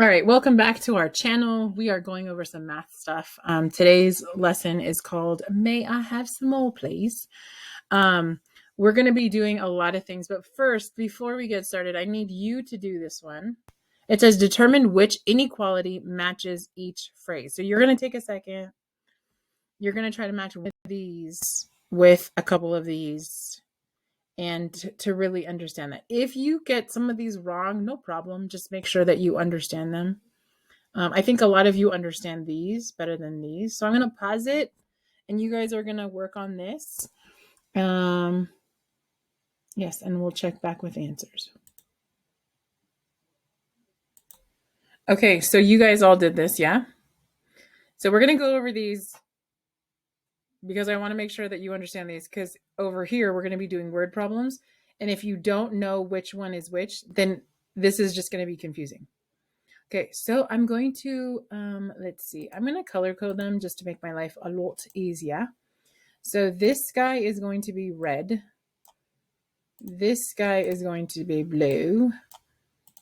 All right, welcome back to our channel. We are going over some math stuff. Today's lesson is called May I Have Some More, Please? We're going to be doing a lot of things, but first, before we get started, I need you to do this one. It says determine which inequality matches each phrase. So you're going to take a second. You're going to try to match one of these with a couple of these and to really understand that. If you get some of these wrong, no problem. Just make sure that you understand them. I think a lot of you understand these better than these. So I'm going to pause it and you guys are going to work on this. Yes, and we'll check back with answers. Okay, so you guys all did this, yeah? So we're going to go over these because I want to make sure that you understand these, because over here we're going to be doing word problems. And if you don't know which one is which, then this is just going to be confusing. Okay, so I'm going to, let's see, I'm going to color code them just to make my life a lot easier. So this guy is going to be red. This guy is going to be blue.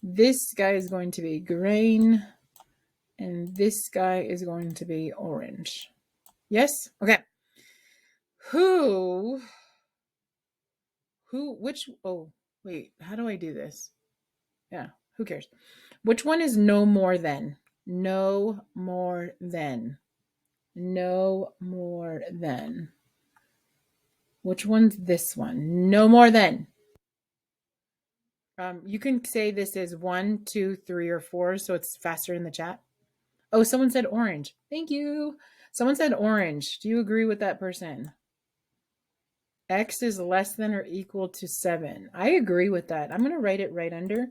This guy is going to be green. And this guy is going to be orange. Yes? Okay. Oh, wait, how do I do this? Yeah, who cares? Which one is no more than? No more than. No more than. Which one's this one? No more than. You can say this is 1, 2, 3, or 4, so it's faster in the chat. Oh, someone said orange. Thank you. Someone said orange. Do you agree with that person? X is less than or equal to 7. I agree with that. I'm going to write it right under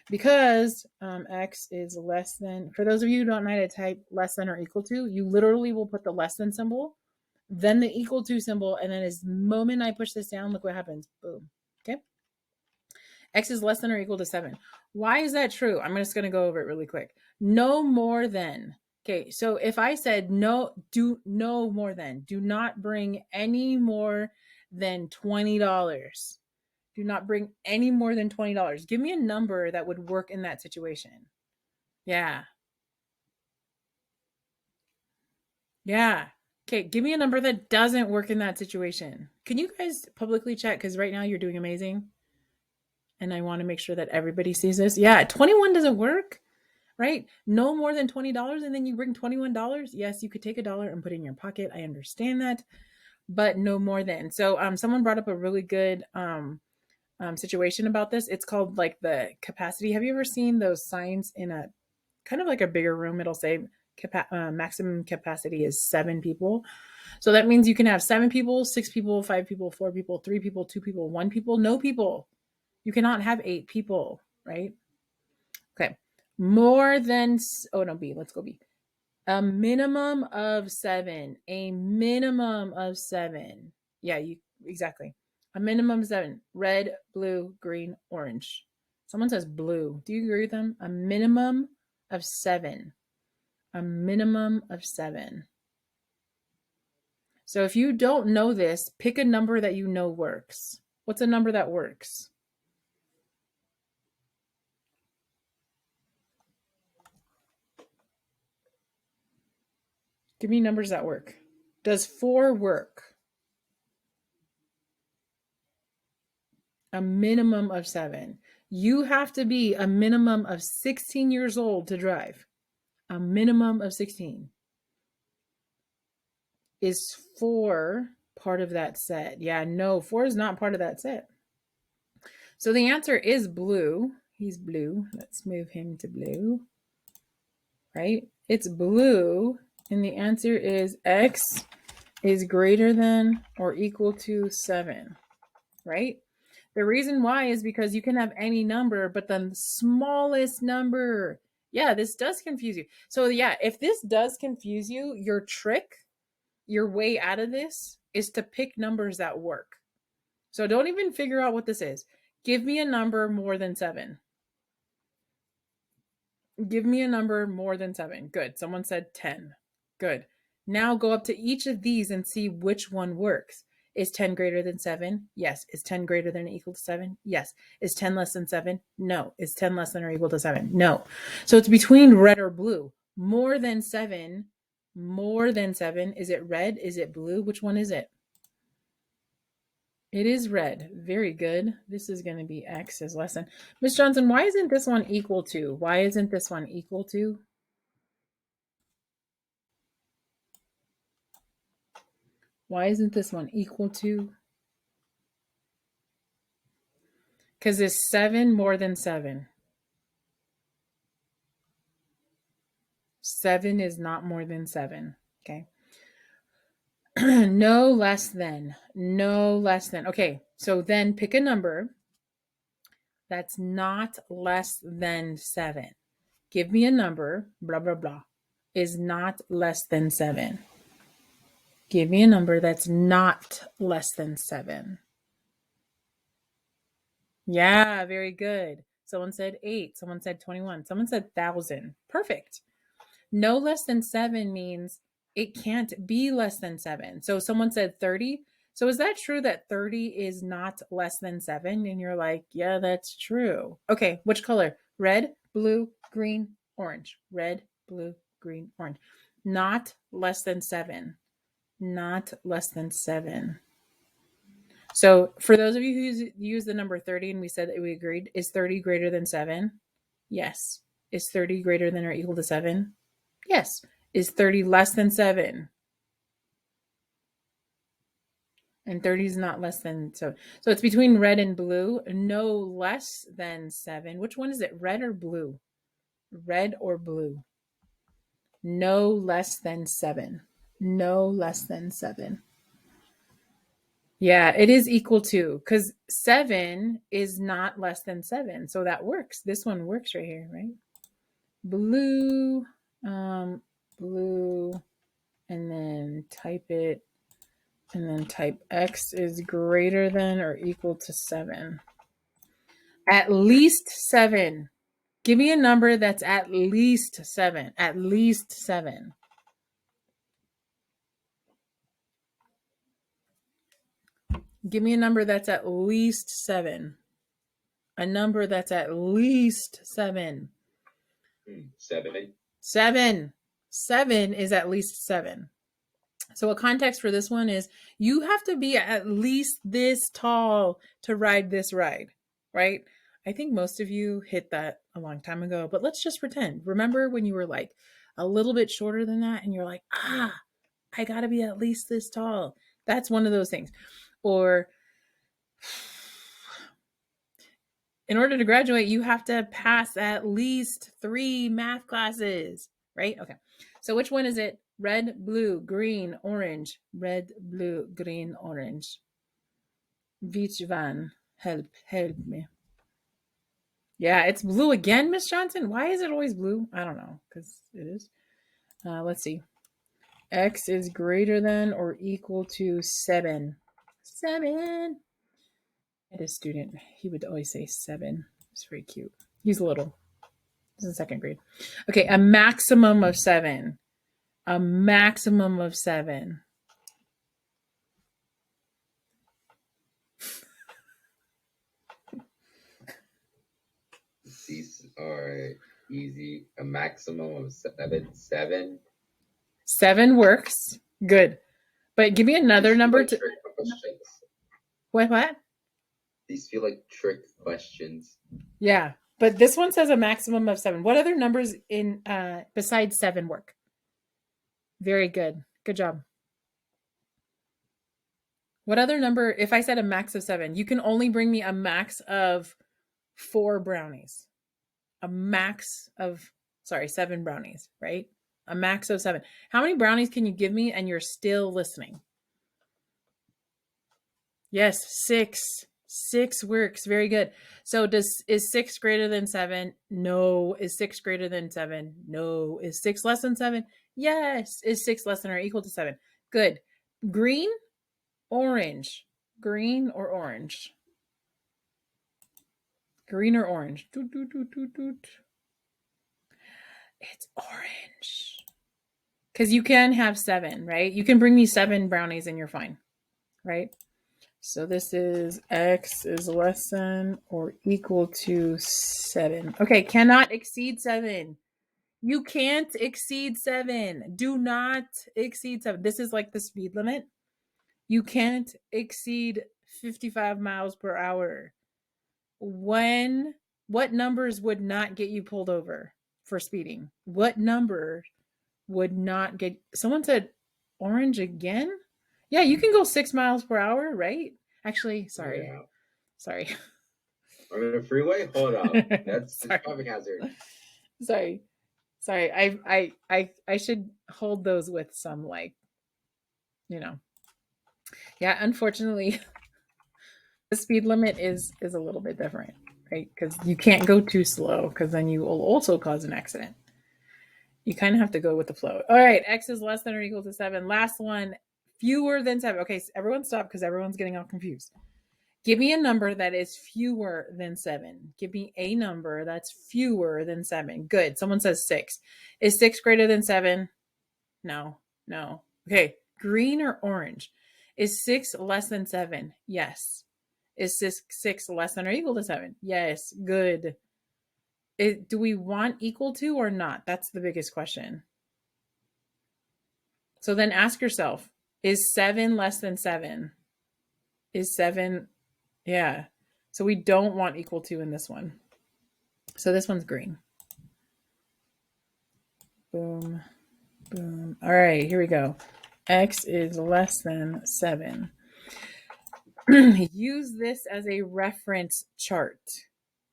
because X is less than, for those of you who don't know how to type less than or equal to, you literally will put the less than symbol, then the equal to symbol, and then as the moment I push this down, look what happens. Boom. Okay. X is less than or equal to 7. Why is that true? I'm just going to go over it really quick. No more than. Okay, so if I said no more than, do not bring any more than $20. Do not bring any more than $20. Give me a number that would work in that situation. Yeah. Yeah. Okay, give me a number that doesn't work in that situation. Can you guys publicly check? Because right now you're doing amazing. And I want to make sure that everybody sees this. Yeah, 21 doesn't work, right? No more than $20, and then you bring $21. Yes, you could take $1 and put it in your pocket. I understand that, but no more than. So someone brought up a really good situation about this. It's called like the capacity. Have you ever seen those signs in a kind of like a bigger room? It'll say maximum capacity is 7 people. So that means you can have 7 people, 6 people, 5 people, 4 people, 3 people, 2 people, 1 people, no people. You cannot have 8 people, right? Okay. More than, oh no, B, let's go B. A minimum of 7. A minimum of 7. Yeah, exactly. A minimum of 7. Red, blue, green, orange. Someone says blue. Do you agree with them? A minimum of 7. A minimum of 7. So if you don't know this, pick a number that you know works. What's a number that works? Give me numbers that work. Does 4 work? A minimum of 7. You have to be a minimum of 16 years old to drive. A minimum of 16. Is 4 part of that set? Yeah, no, 4 is not part of that set. So the answer is blue. He's blue. Let's move him to blue. Right? It's blue. And the answer is X is greater than or equal to 7. Right? The reason why is because you can have any number, but the smallest number. Yeah, this does confuse you. So yeah, if this does confuse you, your trick, your way out of this is to pick numbers that work. So don't even figure out what this is. Give me a number more than 7. Give me a number more than 7. Good. Someone said 10. Good. Now go up to each of these and see which one works. Is 10 greater than 7? Yes. Is 10 greater than or equal to 7? Yes. Is 10 less than 7? No. Is 10 less than or equal to 7? No. So it's between red or blue. More than 7. More than 7. Is it red? Is it blue? Which one is it? It is red. Very good. This is going to be X is less than. Miss Johnson, why isn't this one equal to? Why isn't this one equal to? Why isn't this one equal to? Because it's 7 more than 7. 7 is not more than 7. Okay. No less than. No less than. Okay. So then pick a number that's not less than 7. Give me a number, blah, blah, blah, is not less than 7. Give me a number that's not less than 7. Yeah, very good. Someone said 8. Someone said 21. Someone said 1,000. Perfect. No less than 7 means it can't be less than 7. So someone said 30. So is that true that 30 is not less than 7? And you're like, yeah, that's true. Okay, which color? Red, blue, green, orange. Red, blue, green, orange. Not less than 7. Not less than 7. So for those of you who use the number 30 and we said that we agreed, is 30 greater than 7? Yes. Is 30 greater than or equal to 7? Yes. Is 30 less than 7? And 30 is not less than, so it's between red and blue, no less than 7. Which one is it, red or blue? Red or blue? No less than 7. No less than 7. Yeah, it is equal to, because 7 is not less than 7. So that works. This one works right here, right? Blue, blue, and then type it, and then type X is greater than or equal to 7. At least 7. Give me a number that's at least 7. At least 7. Give me a number that's at least 7. A number that's at least 7. 7. 7. 7 is at least 7. So a context for this one is you have to be at least this tall to ride this ride, right? I think most of you hit that a long time ago, but let's just pretend. Remember when you were like a little bit shorter than that and you're like, I got to be at least this tall. That's one of those things. Or in order to graduate, you have to pass at least 3 math classes, right? Okay. So which one is it? Red, blue, green, orange. Red, blue, green, orange. Which one? Help me. Yeah, it's blue again, Miss Johnson. Why is it always blue? I don't know, because it is. Let's see. X is greater than or equal to 7. 7. I had a student. He would always say 7. It's very cute. He's little. He's in 2nd grade. Okay, a maximum of 7. A maximum of 7. These are easy. A maximum of 7. 7. 7 works. Good. But give me another number to. What? These feel like trick questions. Yeah. But this one says a maximum of 7. What other numbers in besides 7 work? Very good. Good job. What other number, if I said a max of 7, you can only bring me a max of 4 brownies. A max of, 7 brownies, right? A max of 7. How many brownies can you give me and you're still listening? Yes, 6. 6 works. Very good. So is 6 greater than 7? No. Is 6 greater than 7? No. Is 6 less than 7? Yes. Is 6 less than or equal to 7? Good. Green, orange. Green or orange? Green or orange? Doot, doot, doot, doot, doot. It's orange. Because you can have 7, right? You can bring me 7 brownies and you're fine, right? So this is x is less than or equal to 7. Okay, cannot exceed 7. You can't exceed 7. Do not exceed 7. This is like the speed limit. You can't exceed 55 miles per hour. What numbers would not get you pulled over for speeding? What number would not get someone said orange again? Yeah, you can go 6 miles per hour, right? Actually, sorry. Yeah. Sorry. On the freeway? Hold up. That's the Sorry. traffic hazard. Sorry. Sorry. I should hold those with some like, you know. Yeah, unfortunately, the speed limit is a little bit different, right? Because you can't go too slow because then you will also cause an accident. You kind of have to go with the flow. All right, x is less than or equal to 7. Last one, fewer than 7. Okay, so everyone stop because everyone's getting all confused. Give me a number that is fewer than 7. Give me a number that's fewer than 7. Good. Someone says 6. Is 6 greater than 7? No. No. Okay. Green or orange? Is 6 less than 7? Yes. Is 6 less than or equal to 7? Yes. Good. Do we want equal to or not? That's the biggest question. So then ask yourself, is 7 less than 7? Is 7, yeah. So we don't want equal to in this one. So this one's green. Boom, boom. All right, here we go. X is less than 7. Use this as a reference chart.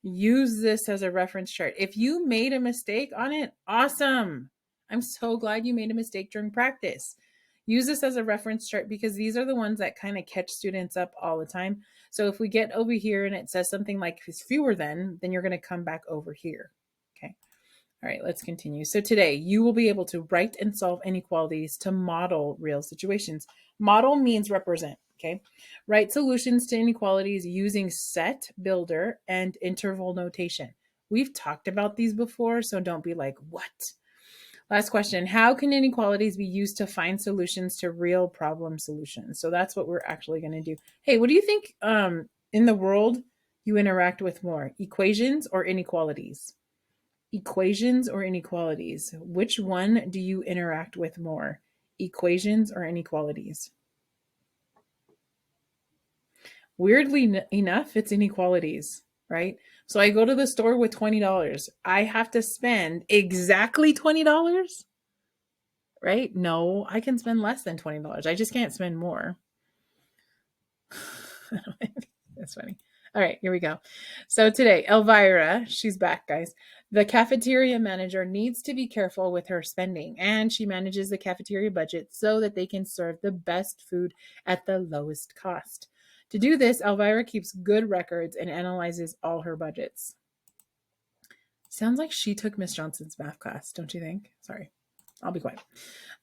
Use this as a reference chart. If you made a mistake on it, awesome. I'm so glad you made a mistake during practice. Use this as a reference chart because these are the ones that kind of catch students up all the time. So if we get over here and it says something like is fewer than, then you're going to come back over here. Okay. All right, let's continue. So today you will be able to write and solve inequalities to model real situations. Model means represent, okay? Write solutions to inequalities using set, builder, and interval notation. We've talked about these before, so don't be like, what? Last question. How can inequalities be used to find solutions to real problem solutions? So that's what we're actually going to do. Hey, what do you think in the world you interact with more, equations or inequalities? Equations or inequalities? Which one do you interact with more, equations or inequalities? Weirdly enough, it's inequalities, right? So I go to the store with $20. I have to spend exactly $20, right? No, I can spend less than $20. I just can't spend more. That's funny. All right, here we go. So today, Elvira, she's back, guys. The cafeteria manager needs to be careful with her spending, and she manages the cafeteria budget so that they can serve the best food at the lowest cost. To do this, Elvira keeps good records and analyzes all her budgets. Sounds like she took Miss Johnson's math class, don't you think? Sorry, I'll be quiet.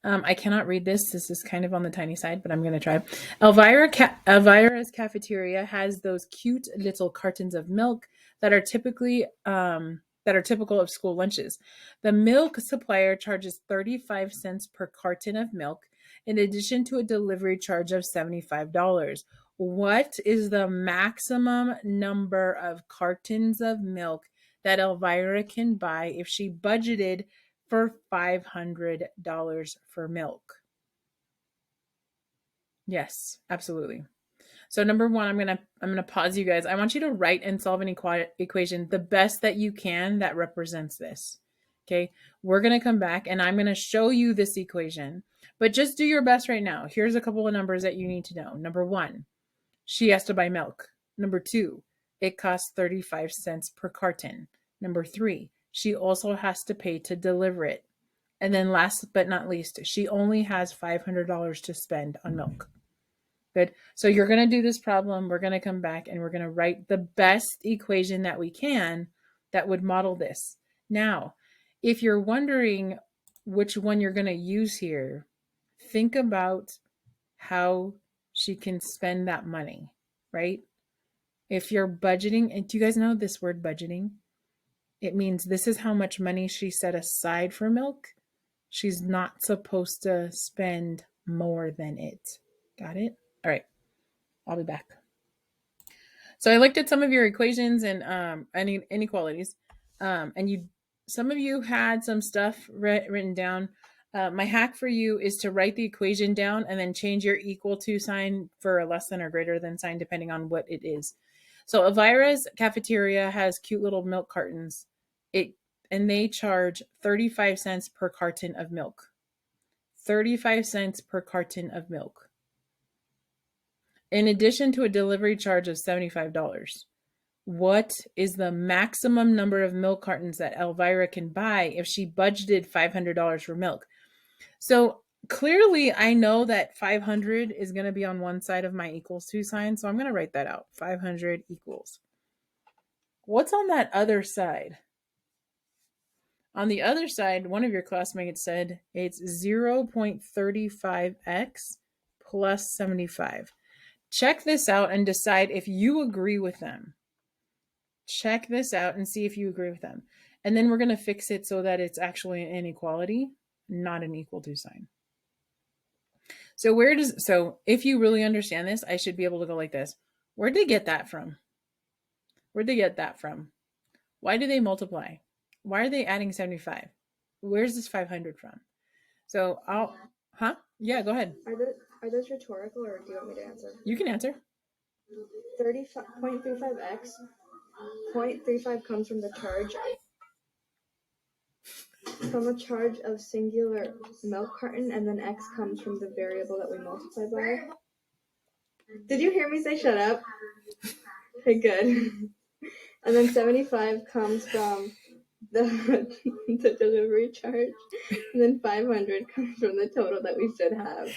I cannot read this. This is kind of on the tiny side, but I'm going to try. Elvira's cafeteria has those cute little cartons of milk that are typical of school lunches. The milk supplier charges 35 cents per carton of milk, in addition to a delivery charge of $75. What is the maximum number of cartons of milk that Elvira can buy if she budgeted for $500 for milk? Yes, absolutely. So number one, I'm gonna pause you guys. I want you to write and solve an equation the best that you can that represents this. Okay, we're gonna come back and I'm gonna show you this equation, but just do your best right now. Here's a couple of numbers that you need to know. Number one, she has to buy milk. Number two, it costs 35 cents per carton. Number three, she also has to pay to deliver it. And then last but not least, she only has $500 to spend on milk. Good. So you're going to do this problem. We're going to come back and we're going to write the best equation that we can that would model this. Now, if you're wondering which one you're going to use here, think about how she can spend that money, right? If you're budgeting, and do you guys know this word budgeting? It means this is how much money she set aside for milk. She's not supposed to spend more than it. Got it? All right. I'll be back. So I looked at some of your equations and inequalities, and some of you had some stuff written down. My hack for you is to write the equation down and then change your equal to sign for a less than or greater than sign depending on what it is. So Elvira's cafeteria has cute little milk cartons. And they charge 35 cents per carton of milk. 35 cents per carton of milk. In addition to a delivery charge of $75. What is the maximum number of milk cartons that Elvira can buy if she budgeted $500 for milk? So clearly I know that 500 is going to be on one side of my equals to sign. So I'm going to write that out. 500 equals. What's on that other side? On the other side, one of your classmates said it's 0.35x plus 75. Check this out and decide if you agree with them. Check this out and see if you agree with them. And then we're going to fix it so that it's actually an inequality, not an equal to sign. So if you really understand this, I should be able to go like this. Where'd they get that from? Where'd they get that from? Why do they multiply? Why are they adding 75? Where's this 500 from? So Yeah, go ahead. Are those rhetorical, or do you want me to answer? You can answer. 0.35x. 0.35 comes from the charge. From a charge of singular milk carton, and then x comes from the variable that we multiply by. Did you hear me say shut up? Okay, good. And then 75 comes from the delivery charge, and then 500 comes from the total that we should have.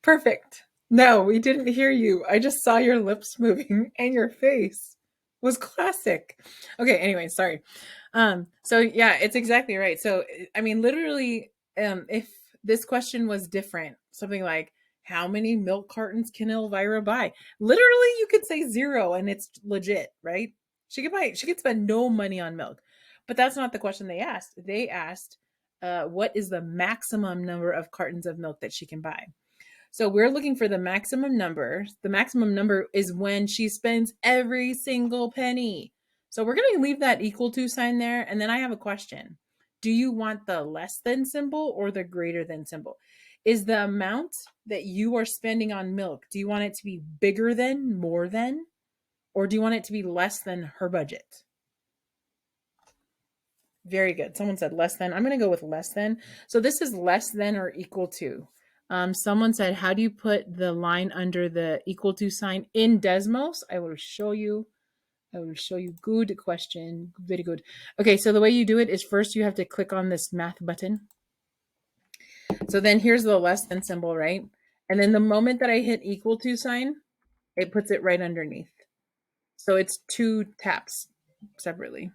Perfect. No, we didn't hear you. I just saw your lips moving and your face was classic. Okay, anyway, sorry. So yeah, it's exactly right. So I mean, literally, if this question was different, something like how many milk cartons can Elvira buy? Literally, you could say 0 and it's legit, right? She could spend no money on milk. But that's not the question they asked. They asked, what is the maximum number of cartons of milk that she can buy? So we're looking for the maximum number. The maximum number is when she spends every single penny. So we're going to leave that equal to sign there. And then I have a question. Do you want the less than symbol or the greater than symbol? Is the amount that you are spending on milk, do you want it to be bigger than, more than, or do you want it to be less than her budget? Very good. Someone said less than. I'm going to go with less than. So this is less than or equal to. Someone said, how do you put the line under the equal to sign in Desmos? I will show you. Good question. Very good. Okay, so the way you do it is first you have to click on this math button. So then here's the less than symbol, right? And then the moment that I hit equal to sign, it puts it right underneath. So it's 2 taps separately.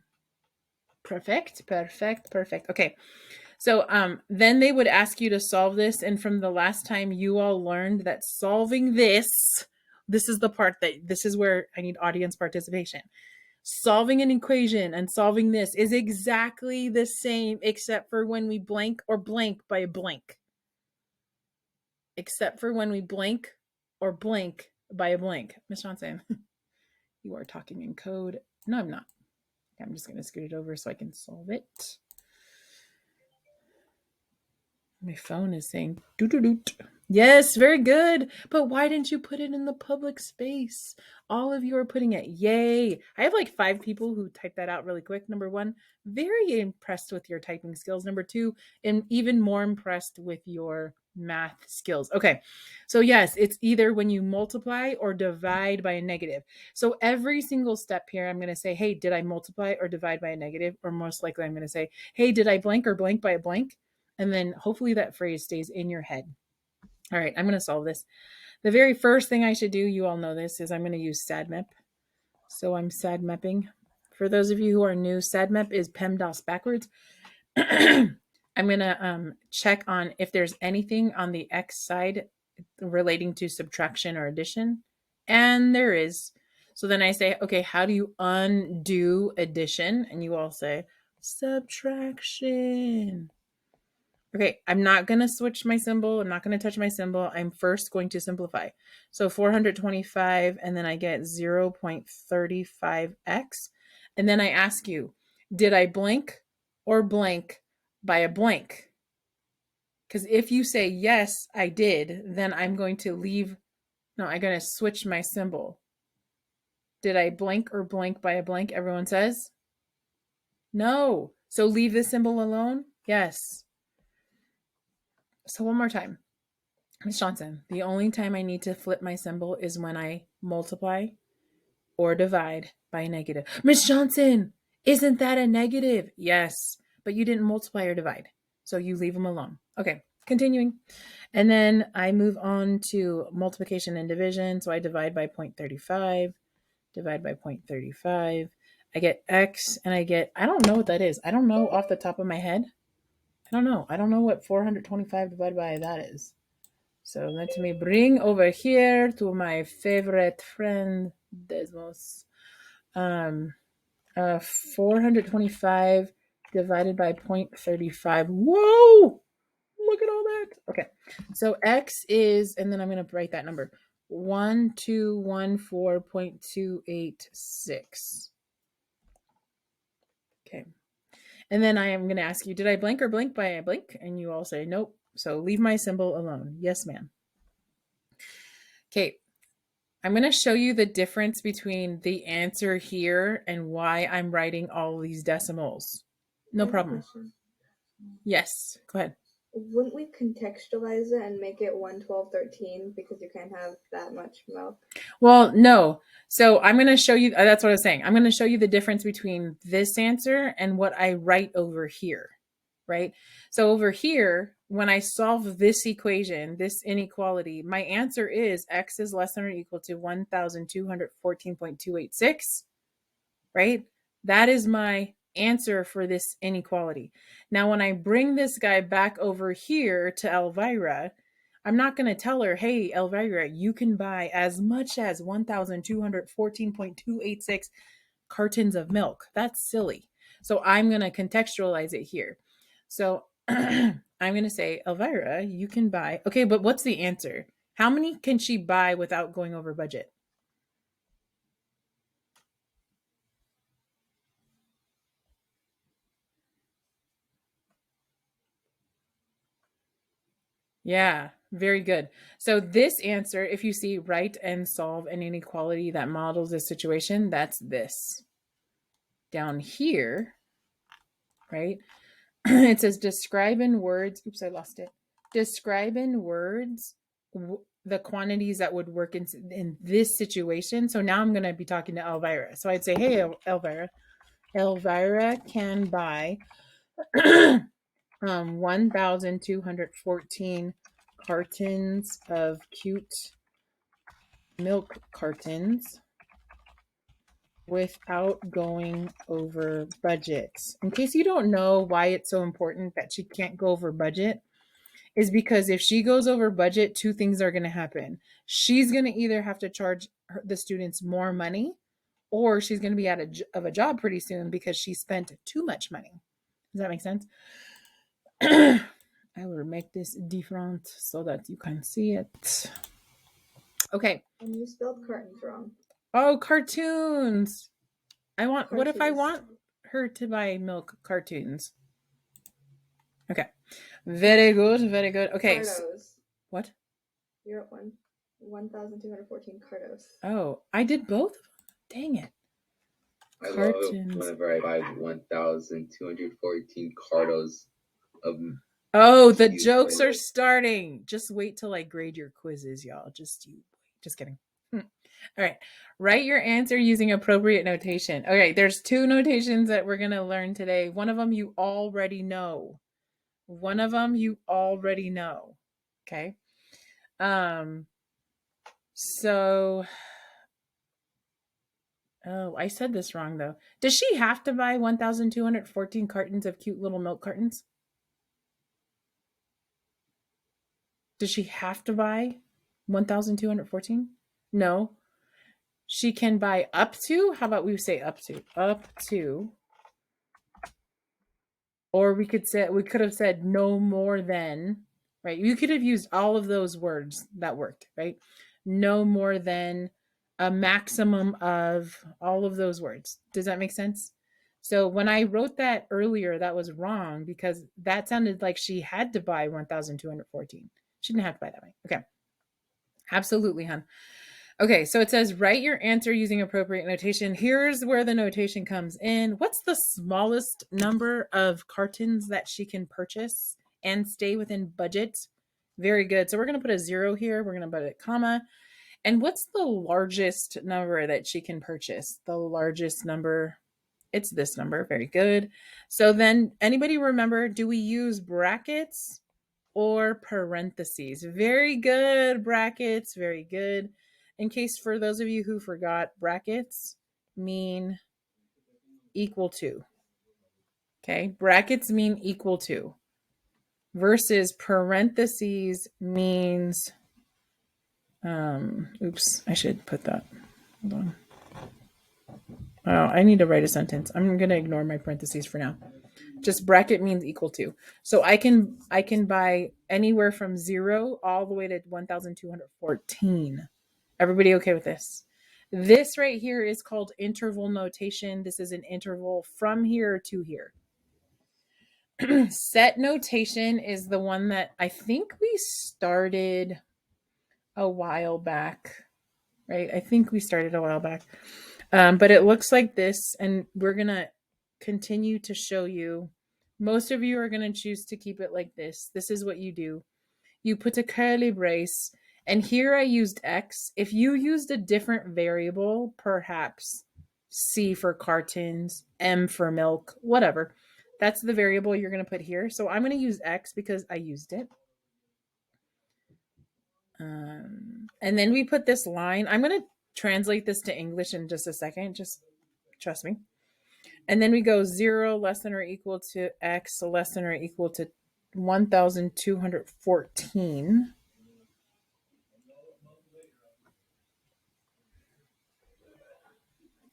Perfect. Okay. So then they would ask you to solve this. And from the last time you all learned that solving this is the part this is where I need audience participation. Solving an equation and solving this is exactly the same, except for when we blank or blank by a blank. Except for when we blank or blank by a blank. Ms. Johnson, you are talking in code. No, I'm not. I'm just going to scoot it over so I can solve it. My phone is saying doot. Yes, very good. But why didn't you put it in the public space? All of you are putting it. Yay. I have like 5 people who typed that out really quick. Number 1, very impressed with your typing skills. Number 2, and even more impressed with your math skills. Okay. So yes, it's either when you multiply or divide by a negative. So every single step here, I'm going to say, hey, did I multiply or divide by a negative? Or most likely I'm going to say, hey, did I blank or blank by a blank? And then hopefully that phrase stays in your head. All right, I'm going to solve this. The very first thing I should do, you all know this, is I'm going to use SADMAP. So I'm SADMAPing. For those of you who are new, SADMAP is PEMDAS backwards. I'm going to check on if there's anything on the X side relating to subtraction or addition. And there is. So then I say, okay, how do you undo addition? And you all say, subtraction. Okay, I'm not going to switch my symbol. I'm not going to touch my symbol. I'm first going to simplify. So 425, and then I get 0.35x. And then I ask you, did I blank or blank by a blank? Because if you say, yes, I did, then I'm going to leave. No, I'm going to switch my symbol. Did I blank or blank by a blank? Everyone says no. So leave the symbol alone? Yes. So one more time. Ms. Johnson, the only time I need to flip my symbol is when I multiply or divide by a negative. Ms. Johnson, isn't that a negative? Yes, but you didn't multiply or divide. So you leave them alone. Okay, continuing. And then I move on to multiplication and division. So I divide by 0.35, divide by 0.35. I get x and I don't know what that is. I don't know off the top of my head. I don't know. I don't know what 425 divided by that is. So let me bring over here to my favorite friend, Desmos. 425 divided by 0.35. Whoa! Look at all that. Okay. So x is, and then I'm going to write that number, 1214.286. Okay. And then I am going to ask you, did I blank or blank by a blank? And you all say nope. So leave my symbol alone. Yes, ma'am. Okay. I'm going to show you the difference between the answer here and why I'm writing all these decimals. No problem. Yes, go ahead. Wouldn't we contextualize it and make it 112.13 because you can't have that much milk? Well, no. So I'm going to show you, that's what I was saying. I'm going to show you the difference between this answer and what I write over here, right? So over here, when I solve this equation, this inequality, my answer is x is less than or equal to 1,214.286, right? That is my answer for this inequality. Now, when I bring this guy back over here to Elvira, I'm not going to tell her, hey, Elvira, you can buy as much as 1,214.286 cartons of milk. That's silly. So I'm going to contextualize it here. So I'm going to say, Elvira, you can buy. Okay, but what's the answer? How many can she buy without going over budget? Yeah, very good. So this answer, if you see write and solve an inequality that models this situation, that's this. Down here, right? It says describe in words. Oops, I lost it. Describe in words the quantities that would work in this situation. So now I'm going to be talking to Elvira. So I'd say, hey, Elvira, Elvira can buy 1,214 cartons of cute milk cartons without going over budget. In case you don't know why it's so important that she can't go over budget, is because if she goes over budget, two things are going to happen. She's going to either have to charge the students more money, or she's going to be out of a job pretty soon because she spent too much money. Does that make sense? I will make this different so that you can see it. Okay. And you spelled cartons wrong. Oh, cartoons. What if I want her to buy milk cartoons? Okay. Very good. Very good. Okay. Cardos. What? You're at 1,214 cardos. Oh, I did both? Dang it. I love it whenever I buy 1,214 cardos of. Oh, the jokes are starting. Just wait till I grade your quizzes, y'all. Just kidding. All right. Write your answer using appropriate notation. Okay, there's two notations that we're going to learn today. One of them you already know. Okay. So oh, I said this wrong though. Does she have to buy 1,214 cartons of cute little milk cartons? Does she have to buy 1,214? No. She can buy up to, how about we say up to Or we could have said no more than, right? You could have used all of those words that worked, right? No more than a maximum of all of those words. Does that make sense? So when I wrote that earlier, that was wrong because that sounded like she had to buy 1,214. She didn't have to buy that way. Okay. Absolutely, hon. Okay, so it says write your answer using appropriate notation. Here's where the notation comes in. What's the smallest number of cartons that she can purchase and stay within budget? Very good. So we're going to put a 0 here. We're going to put a comma. And what's the largest number that she can purchase? The largest number, it's this number. Very good. So then anybody remember, do we use brackets or parentheses? Very good, brackets. Very good. In case for those of you who forgot, brackets mean equal to. Okay, brackets mean equal to versus parentheses means, oops, I should put that. Hold on. Oh, I need to write a sentence. I'm going to ignore my parentheses for now. Just bracket means equal to. So I can buy anywhere from 0 all the way to 1,214. Everybody okay with this? This right here is called interval notation. This is an interval from here to here. Set notation is the one that I think we started a while back, right? I think we started a while back. But it looks like this, and we're going to continue to show you. Most of you are going to choose to keep it like this. This is what you do. You put a curly brace, and here I used X. If you used a different variable, perhaps C for cartons, M for milk, whatever, that's the variable you're going to put here. So I'm going to use X because I used it. And then we put this line. I'm going to translate this to English in just a second. Just trust me. And then we go 0 less than or equal to X less than or equal to 1,214.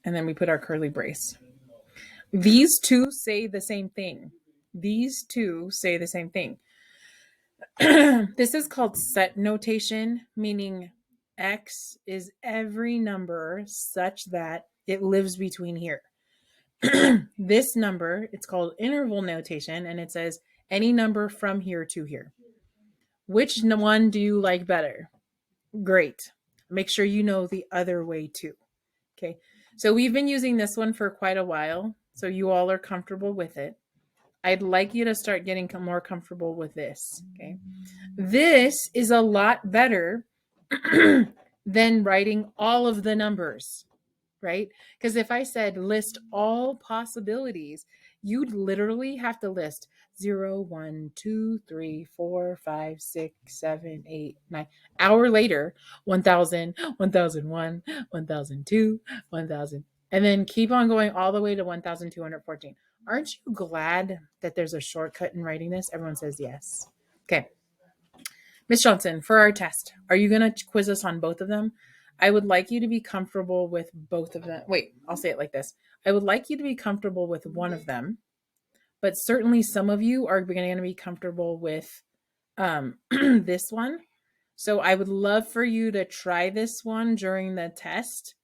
And then we put our curly brace. These two say the same thing. These two say the same thing. This is called set notation, meaning X is every number such that it lives between here. This number, it's called interval notation, and it says any number from here to here. Which one do you like better? Great. Make sure you know the other way too. Okay. So we've been using this one for quite a while, so you all are comfortable with it. I'd like you to start getting more comfortable with this. Okay. This is a lot better than writing all of the numbers, right? Because if I said list all possibilities, you'd literally have to list 0, 1, 2, 3, 4, 5, 6, 7, 8, 9. Hour later, 1,000, 1,001, 1,002, 1,000, and then keep on going all the way to 1,214. Aren't you glad that there's a shortcut in writing this? Everyone says yes. Okay. Miss Johnson, for our test, are you going to quiz us on both of them? I would like you to be comfortable with both of them. Wait, I'll say it like this. I would like you to be comfortable with one of them, but certainly some of you are going to be comfortable with this one. So I would love for you to try this one during the test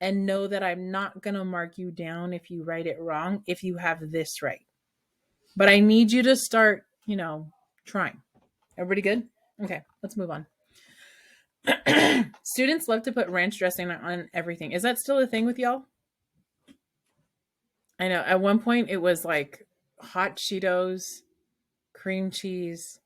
and know that I'm not going to mark you down if you write it wrong, if you have this right. But I need you to start, trying. Everybody good? Okay, let's move on. Students love to put ranch dressing on everything. Is that still a thing with y'all? I know at one point it was like hot Cheetos, cream cheese,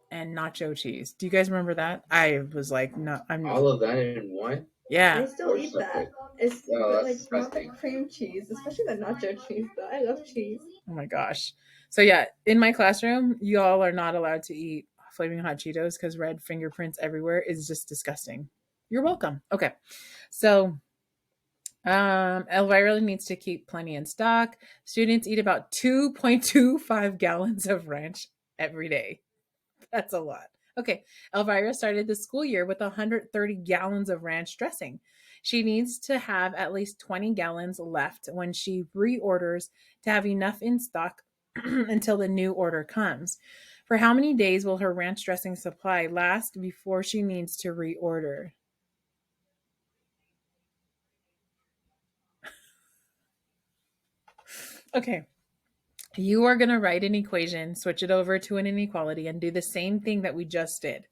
and nacho cheese. Do you guys remember that? I was like, no, I'm all of that in one. Yeah. I still eat that. It's but like not the cream cheese, especially the nacho cheese though. I love cheese. Oh my gosh. So yeah, in my classroom, y'all are not allowed to eat flaming hot Cheetos because red fingerprints everywhere is just disgusting. You're welcome. Okay. So Elvira needs to keep plenty in stock. Students eat about 2.25 gallons of ranch every day. That's a lot. Okay. Elvira started the school year with 130 gallons of ranch dressing. She needs to have at least 20 gallons left when she reorders to have enough in stock until the new order comes. For how many days will her ranch dressing supply last before she needs to reorder? Okay, you are going to write an equation, switch it over to an inequality, and do the same thing that we just did.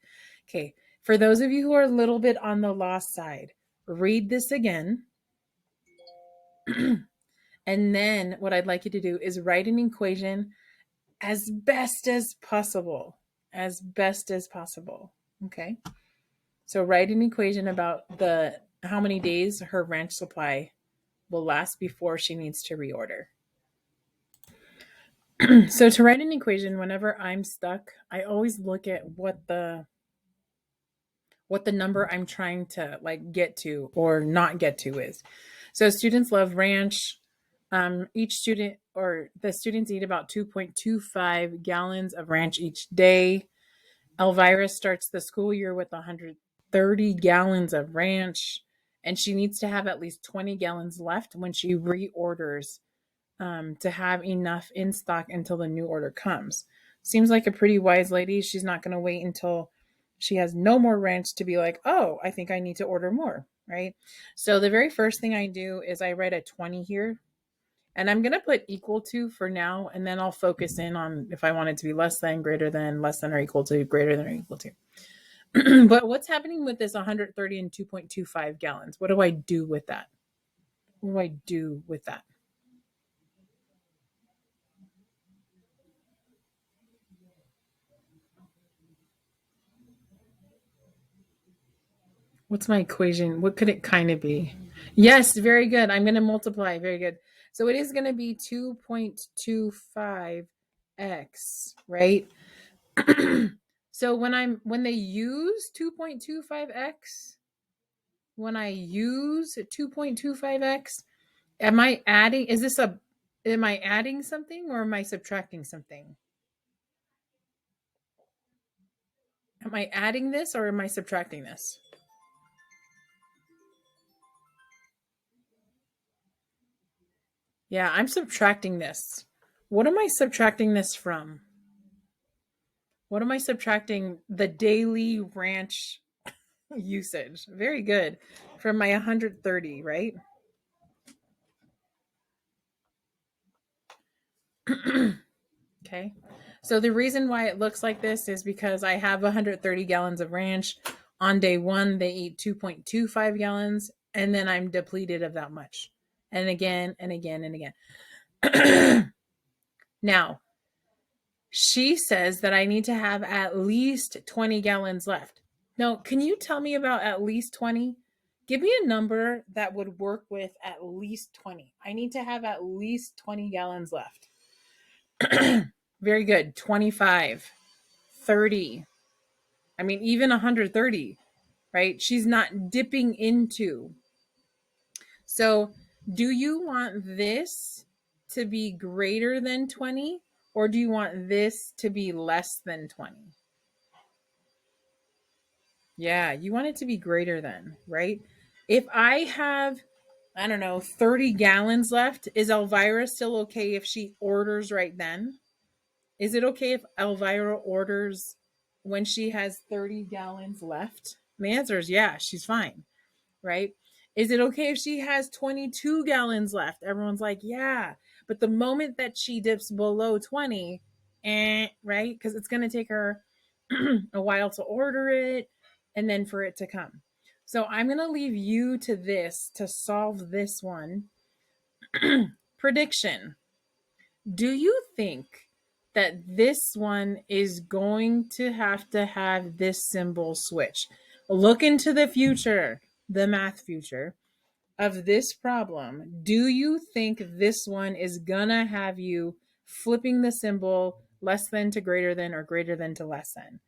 Okay, for those of you who are a little bit on the lost side, read this again. And then what I'd like you to do is write an equation as best as possible. As best as possible. Okay. So write an equation about the how many days her ranch supply will last before she needs to reorder. So to write an equation, whenever I'm stuck, I always look at what the number I'm trying to like get to or not get to is. So students love ranch. Each student or the students eat about 2.25 gallons of ranch each day. Elvira starts the school year with 130 gallons of ranch, and she needs to have at least 20 gallons left when she reorders to have enough in stock until the new order comes. Seems like a pretty wise lady. She's not going to wait until she has no more ranch to be like, oh, I think I need to order more, right? So the very first thing I do is I write a 20 here. And I'm going to put equal to for now, and then I'll focus in on if I want it to be less than, greater than, less than or equal to, greater than or equal to. But what's happening with this 130 and 2.25 gallons? What do I do with that? What do I do with that? What's my equation? What could it kind of be? Yes, very good. I'm going to multiply. Very good. So it is going to be 2.25x, right? So when they use 2.25x, when I use 2.25x, am I adding something or am I subtracting something? Am I adding this or am I subtracting this? Yeah, I'm subtracting this. What am I subtracting this from? What am I subtracting the daily ranch usage? Very good. From my 130, right? Okay. So the reason why it looks like this is because I have 130 gallons of ranch. On day one, they eat 2.25 gallons, and then I'm depleted of that much. And again, and again, and again. Now, she says that I need to have at least 20 gallons left. Now, can you tell me about at least 20? Give me a number that would work with at least 20. I need to have at least 20 gallons left. Very good. 25, 30. I mean, even 130, right? She's not dipping into. So, do you want this to be greater than 20 or do you want this to be less than 20? Yeah, you want it to be greater than, right? If I have, I don't know, 30 gallons left, is Elvira still okay if she orders right then? Is it okay if Elvira orders when she has 30 gallons left? And the answer is yeah, she's fine, right? Is it okay if she has 22 gallons left? Everyone's like, yeah. But the moment that she dips below 20, right? Because it's going to take her a while to order it and then for it to come. So I'm going to leave you to this to solve this one. Prediction. Do you think that this one is going to have this symbol switch? Look into the future, the math future of this problem. Do you think this one is gonna have you flipping the symbol less than to greater than or greater than to less than?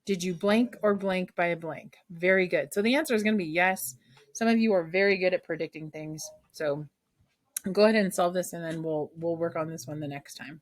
Did you blank or blank by a blank? Very good. So the answer is going to be yes. Some of you are very good at predicting things. So go ahead and solve this and then we'll work on this one the next time.